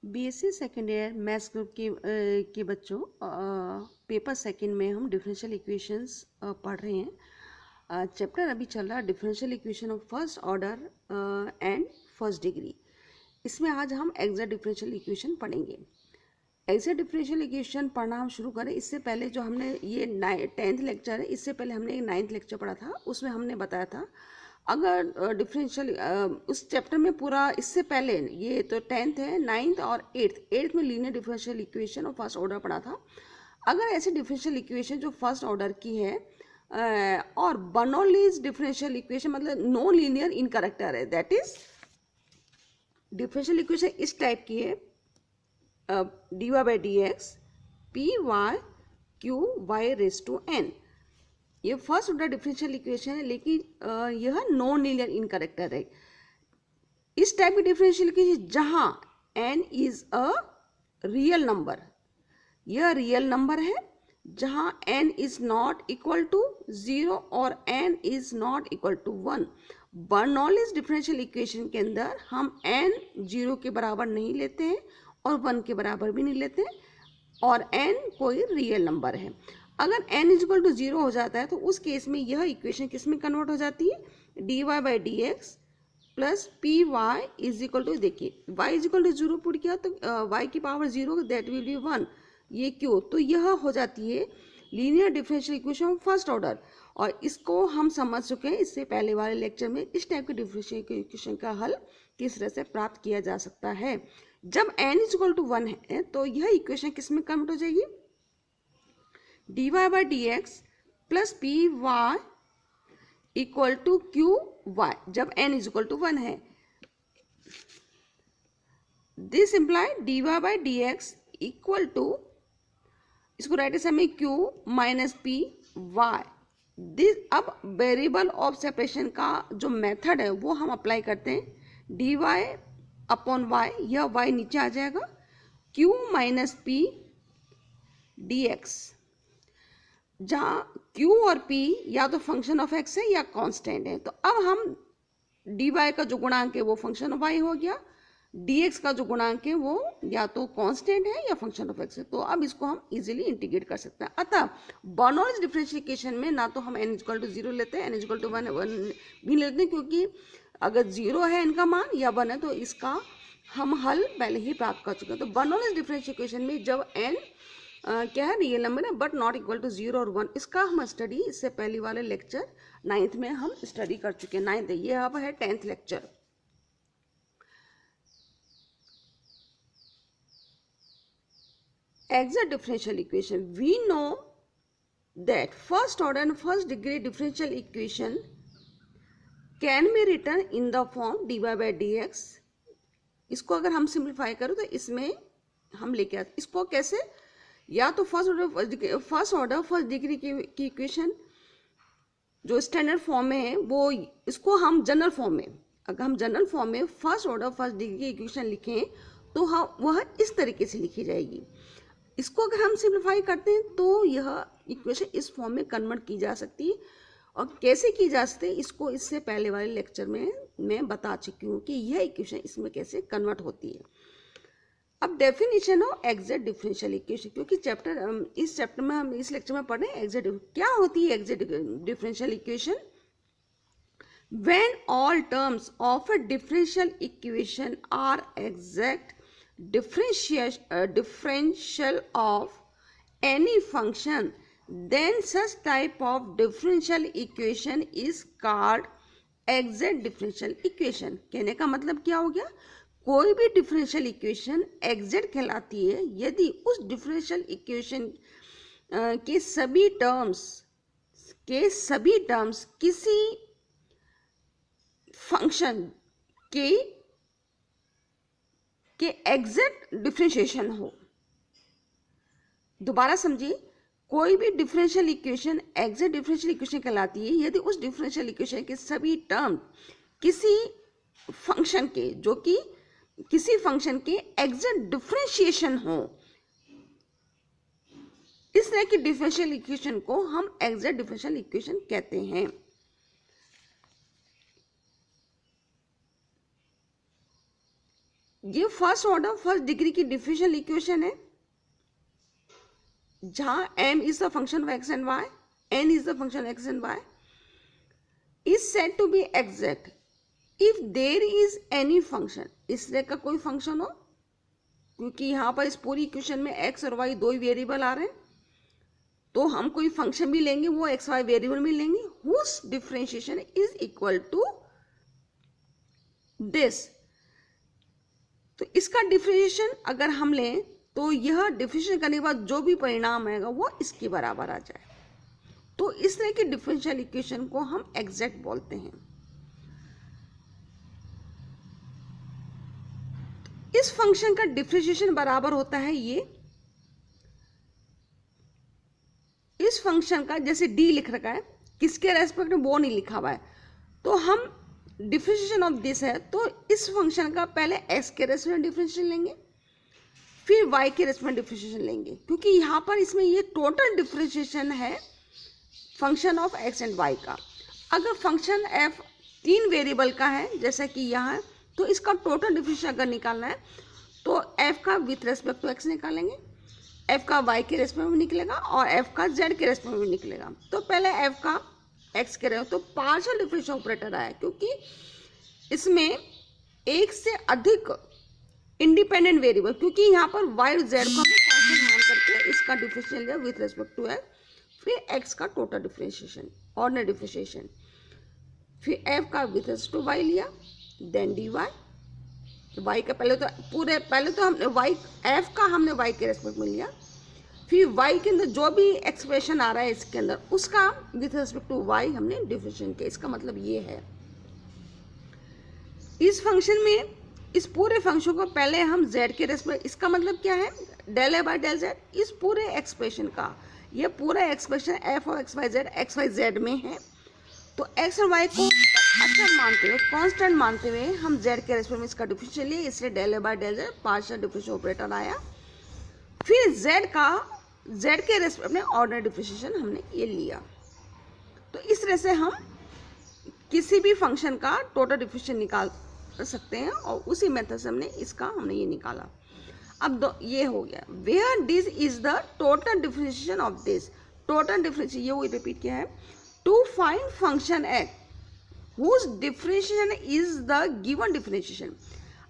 BSc second year maths group के बच्चों, paper second में हम डिफरेंशियल इक्वेशंस पढ़ रहे हैं। चैप्टर अभी चल रहा है differential equation of first order and first degree. इसमें आज हम एग्जैक्ट डिफरेंशियल इक्वेशन पढ़ेंगे। एग्जैक्ट डिफरेंशियल इक्वेशन पढ़ना हम शुरू करें इससे पहले जो हमने ये 10th लेक्चर है, इससे पहले हमने एक 9th लेक्चर पढ़ा था, उसमें हमने बताया था अगर डिफरेंशियल उस चैप्टर में पूरा, इससे पहले ये तो 10th है, 9th और 8th में लीनियर डिफरेंशियल इक्वेशन और फर्स्ट ऑर्डर पढ़ा था। अगर ऐसे डिफरेंशियल इक्वेशन जो फर्स्ट ऑर्डर की है और बर्नौलीज डिफरेंशियल इक्वेशन मतलब नो लीनियर इन कैरेक्टर है, दैट इज डिफरेंशियल इक्वेशन इस टाइप की है, dy by dx py q y raise to n। ये फर्स्ट ऑर्डर डिफरेंशियल इक्वेशन है, लेकिन यह नॉन लीनियर इन कैरेक्टर है। इस टाइप की डिफरेंशियल इक्वेशन जहां n is a real number, यह रियल नंबर है, जहां n is not equal to 0 और n is not equal to 1। Bernoulli's differential equation के अंदर हम n 0 के बराबर नहीं लेते हैं और 1 के बराबर भी नहीं लेते हैं, और n कोई रियल नंबर है। अगर n इज इक्वल टू 0 हो जाता है तो उस केस में यह इक्वेशन किस में कन्वर्ट हो जाती है, dy by d x plus p y is equal to, देखिए y is equal to 0 put किया तो y की पावर 0 दैट विल बी 1, ये क्यों, तो यह हो जाती है linear differential equation of first order. और इसको हम समझ चुके हैं इससे पहले वाले लेक्चर में, इस टाइप के डिफरेंशियल इक्वेशन का हल किस तरह से प्राप्त किया जा सकता है। जब n इज इक्वल टू 1 है तो यह इक्वेशन किस में कन्वर्ट हो जाएगी, dy by d x plus p y equal to q y, जब n इज इक्वल टू 1 है। This imply dy by d x equal to, इसको राइट साइड में q minus p y. This, अब variable of separation का जो method है वो हम अप्लाई करते हैं, dy अपॉन वाई, यह y नीचे आ जाएगा, q minus P D x, जहाँ q और p या तो फंक्शन ऑफ x है या कांस्टेंट है। तो अब हम dy का जो गुणांक है वो फंक्शन ऑफ y हो गया, dx का जो गुणांक है वो या तो कांस्टेंट है या फंक्शन ऑफ x है। तो अब इसको हम इजीली इंटीग्रेट कर सकते हैं। अतः बर्नौलीज डिफरेंशियल इक्वेशन में ना तो हम n इक्वल टू 0 लेते हैं, n इक्वल टू 1 भी लेते हैं, क्योंकि अगर 0 है n का मान या 1 है तो इसका हम हल पहले ही प्राप्त कर चुके हैं। तो बर्नौलीज डिफरेंशियल इक्वेशन में जब n क्या है, रियल नंबर है बट नॉट इक्वल टू 0 और 1, इसका हम स्टडी इससे पहले वाले लेक्चर 9th में हम स्टडी कर चुके हैं। 9th ये अब है 10th lecture. Exact differential equation, we know that first order and first degree differential equation can be written in the form dy by dx। इसको अगर हम सिंप्लीफाई करें तो इसमें हम लेके आते, इसको कैसे, या तो फर्स्ट ऑर्डर फर्स्ट डिग्री की इक्वेशन जो स्टैंडर्ड फॉर्म में है वो, इसको हम जनरल फॉर्म में, अगर हम जनरल फॉर्म में फर्स्ट ऑर्डर फर्स्ट डिग्री की इक्वेशन लिखें तो हम वह इस तरीके से लिखी जाएगी। इसको अगर हम सिंप्लीफाई करते हैं तो यह इक्वेशन इस फॉर्म में कन्वर्ट की जा सकती है। और कैसे की जा सकती है इसको इससे पहले वाले लेक्चर में मैं बता चुकी हूँ कि यह इक्वेशन इसमें कैसे कन्वर्ट होती है। अब definition of exact differential equation, क्योंकि इस चैप्टर में हम इस लेक्चर में पढ़ रहे हैं एग्जैक्ट, क्या होती है exact differential equation. When all terms of a differential equation are exact differential of any function, then such type of differential equation is called exact differential equation। कहने का मतलब क्या हो गया, कोई भी डिफरेंशियल इक्वेशन एग्जैक्ट कहलाती है यदि उस डिफरेंशियल इक्वेशन के सभी टर्म्स किसी फंक्शन के एग्जैक्ट डिफरेंशिएशन हो। दोबारा समझिए, कोई भी differential equation exact differential equation कहलाती है यदि उस डिफरेंशियल इक्वेशन के सभी टर्म किसी फंक्शन के, जो कि किसी फंक्शन के एग्जैक्ट डिफरेंशिएशन हो। इस तरह की डिफरेंशियल इक्वेशन को हम एग्जैक्ट डिफरेंशियल इक्वेशन कहते हैं। ये फर्स्ट ऑर्डर फर्स्ट डिग्री की डिफरेंशियल इक्वेशन है, जहां m is the function of x and y, n is the function x and y, is said to be exact if there is any function, इस तरह का कोई function हो, क्योंकि यहाँ पर इस पूरी इक्वेशन में x और y दो ही वेरिएबल आ रहे हैं, तो हम कोई फंक्शन भी लेंगे वो x y वेरिएबल में लेंगे, whose differentiation is equal to this. तो इसका डिफरेंशिएशन अगर हम लें तो यह डिफरेंशिएशन करने के बाद जो भी परिणाम आएगा वो इसके बराबर आ जाए। तो इस तरह की डिफरेंशियल इक्वेशन को हम एग्जैक्ट बोलते हैं। इस फंक्शन का डिफरेंशिएशन बराबर होता है ये, इस फंक्शन का जैसे d लिख रखा है, किसके रेस्पेक्ट में वो नहीं लिखा हुआ है, तो हम डिफरेंशिएशन ऑफ दिस है तो इस फंक्शन का पहले x के रेस्पेक्ट में डिफरेंशिएशन लेंगे, फिर y के रेस्पेक्ट में डिफरेंशिएशन लेंगे, क्योंकि यहाँ पर इसमें ये टोटल डिफरेंशिएशन है function of x and y का। अगर फंक्शन f 3 वेरिएबल का है जैसा कि यहाँ है, तो इसका टोटल डिफरेंशिएशन अगर निकालना है तो f का विथ रेस्पेक्ट टू x निकालेंगे, f का y के रेस्पेक्ट में निकलेगा और f का z के रेस्पेक्ट में निकलेगा। तो पहले f का x के रेस्पेक्ट, तो पार्शियल डिफरेंशियल ऑपरेटर आया, क्योंकि इसमें एक से अधिक इंडिपेंडेंट वेरिएबल, क्योंकि यहाँ पर y और z को हमने कांस्टेंट मान करके इसका डिफरेंशियल लिया विथ रेस्पेक्ट टू x, फिर x का टोटल डिफरेंशिएशन ऑर्डिनरी डिफरेंशिएशन, फिर f का विथ रेस्पेक्ट टू y लिया, देन dy, y का पहले तो हमने y f का हमने y के रेस्पेक्ट में लिया, फिर y के अंदर जो भी एक्सप्रेशन आ रहा है इसके अंदर उसका विथ रेस्पेक्ट टू y हमने डिफरेंशिएशन किया। इसका मतलब ये है इस फंक्शन में इस पूरे फंक्शन को पहले हम z के रेस्पेक्ट, इसका मतलब क्या है del a by del z, इस पूरे एक्सप्रेशन का ये पूरा एक्सप्रेशन f और x y z में है, तो x और y को अचर मानते हुए कांस्टेंट मानते हुए हम z के रेस्पेक्ट में इसका डिफरेंशियल लिए, इसलिए del a by del z partial differential operator आया। फिर z के रेस्पेक्ट में ऑर्डिनरी डिफरेंशिएशन हमने ये लिया। तो इस तरह से हम किसी भी फंक्शन का टोटल डिफरेंशिएशन निकाल सकते हैं और उसी मेथड से हमने ये निकाला। अब ये हो गया where this is the total differentiation of this, total differentiation ये वही रिपीट किया है, to find function x whose differentiation is the given differentiation।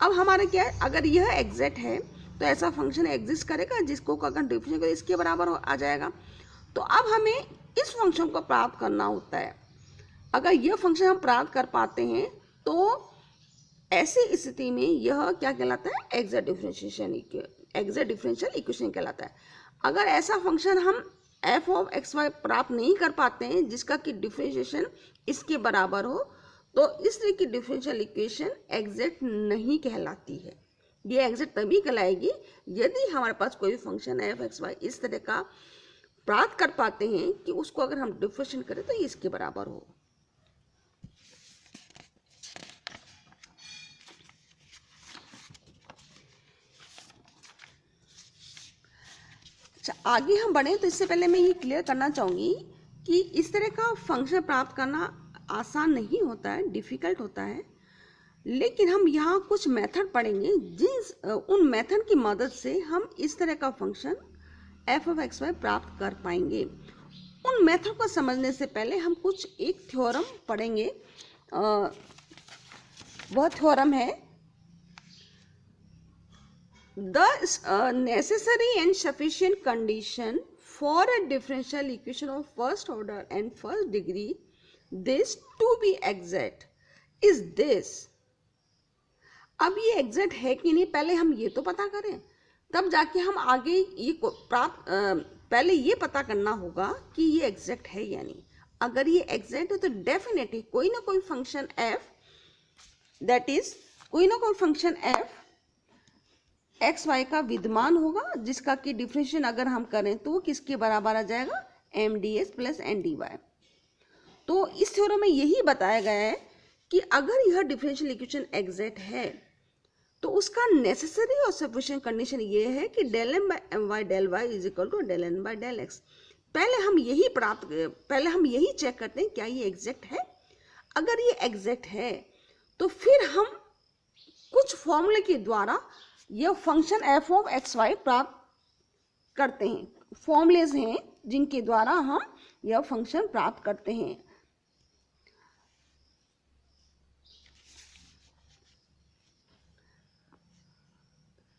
अब हमारा क्या है, अगर यह एग्जैक्ट है तो ऐसा फंक्शन एग्जिस्ट करेगा जिसको अगर डिफरेंशिएशन करें इसके बराबर आ जाएगा। तो अब हमें इस फंक्शन को प्राप्त करना होता है। अगर यह फंक्शन हम प्राप्त कर पाते हैं तो ऐसी स्थिति में यह क्या कहलाता है, एग्जैक्ट डिफरेंशियल इक्वेशन कहलाता है। अगर ऐसा फंक्शन हम f ऑफ एक्स वाई प्राप्त नहीं कर पाते हैं जिसका कि डिफरेंशिएशन इसके बराबर हो, तो इस तरह की डिफरेंशियल इक्वेशन एग्जैक्ट नहीं कहलाती है। ये एग्जैक्ट तभी कहलाएगी यदि हमारे पास कोई फंक्शन f एक्स वाई इस तरह का प्राप्त कर पाते हैं कि उसको अगर हम डिफरेंशिएट करें तो ये इसके बराबर हो। अच्छा, आगे हम बढ़ें तो इससे पहले मैं ये क्लियर करना चाहूँगी कि इस तरह का फंक्शन प्राप्त करना आसान नहीं होता है, डिफ़िकल्ट होता है, लेकिन हम यहाँ कुछ मेथड पढ़ेंगे उन मेथड की मदद से हम इस तरह का function f of x y प्राप्त कर पाएंगे। उन मेथड को समझने से पहले हम एक थ्योरम पढ़ेंगे। वह थ्योरम है the necessary and sufficient condition for a differential equation of first order and first degree this to be exact is this। अब ये एग्जैक्ट है कि नहीं पहले हम ये तो पता करें, तब जाके हम आगे ये पहले ये पता करना होगा कि ये एग्जैक्ट है या नहीं। अगर ये एग्जैक्ट है तो डेफिनेटली कोई ना कोई फंक्शन f, दैट इज कोई ना कोई फंक्शन f एक्स वाई का विद्यमान होगा जिसका कि डिफरेंशिएशन अगर हम करें तो किसके बराबर आ जाएगा, m d s plus n d y. तो इस थ्योरम में यही बताया गया है कि अगर यह डिफरेंशियल इक्वेशन एग्जैक्ट है तो उसका नेसेसरी और सफिशिएंट कंडीशन ये है कि del m by m y del y is equal to del n by del x. पहले हम यही चेक करते हैं क्या ये एग्जैक्ट है। अगर ये एग्जैक्ट है तो फिर हम कुछ फॉर्मूले के द्वारा यह function f of x y प्राप्त करते हैं। फॉर्मूलेज हैं जिनके द्वारा हम यह फंक्शन प्राप्त करते हैं।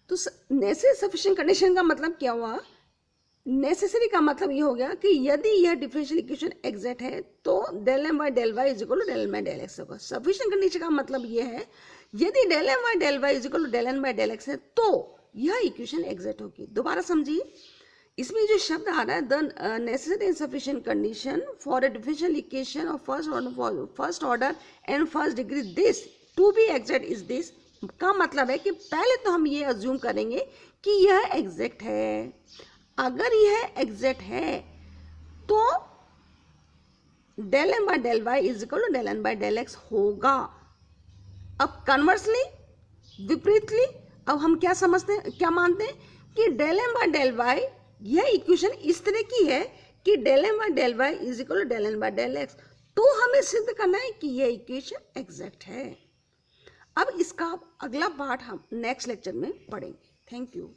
तो नेसेसरी सफिशिएंट कंडीशन का मतलब क्या हुआ? नेसेसरी का मतलब ये हो गया कि यदि यह डिफरेंशियल इक्वेशन एग्जैक्ट है तो del m by del y is equal to del m by del x होगा। सफिशिएंट कंडीशन का मतलब ये है यदि del m by del y is equal to del n by del x है तो यह इक्वेशन एग्जैक्ट होगी। दोबारा समझिए, इसमें जो शब्द आ रहा है the necessary and sufficient condition for a differential equation of first order and first degree this to be exact is this का मतलब है कि पहले तो हम ये अज्यूम करेंगे कि यह एग्जैक्ट है। अगर यह एग्जैक्ट है तो del m by del y is equal to del n by del x होगा। अब कन्वर्सली, विपरीतली, अब हम क्या समझते हैं, क्या मानते हैं कि del m by del y यह इक्वेशन इस तरह की है कि del m by del y is equal to del n by del x, तो हमें सिद्ध करना है कि यह इक्वेशन एग्जैक्ट है। अब इसका अगला पार्ट हम नेक्स्ट लेक्चर में पढ़ेंगे। Thank you.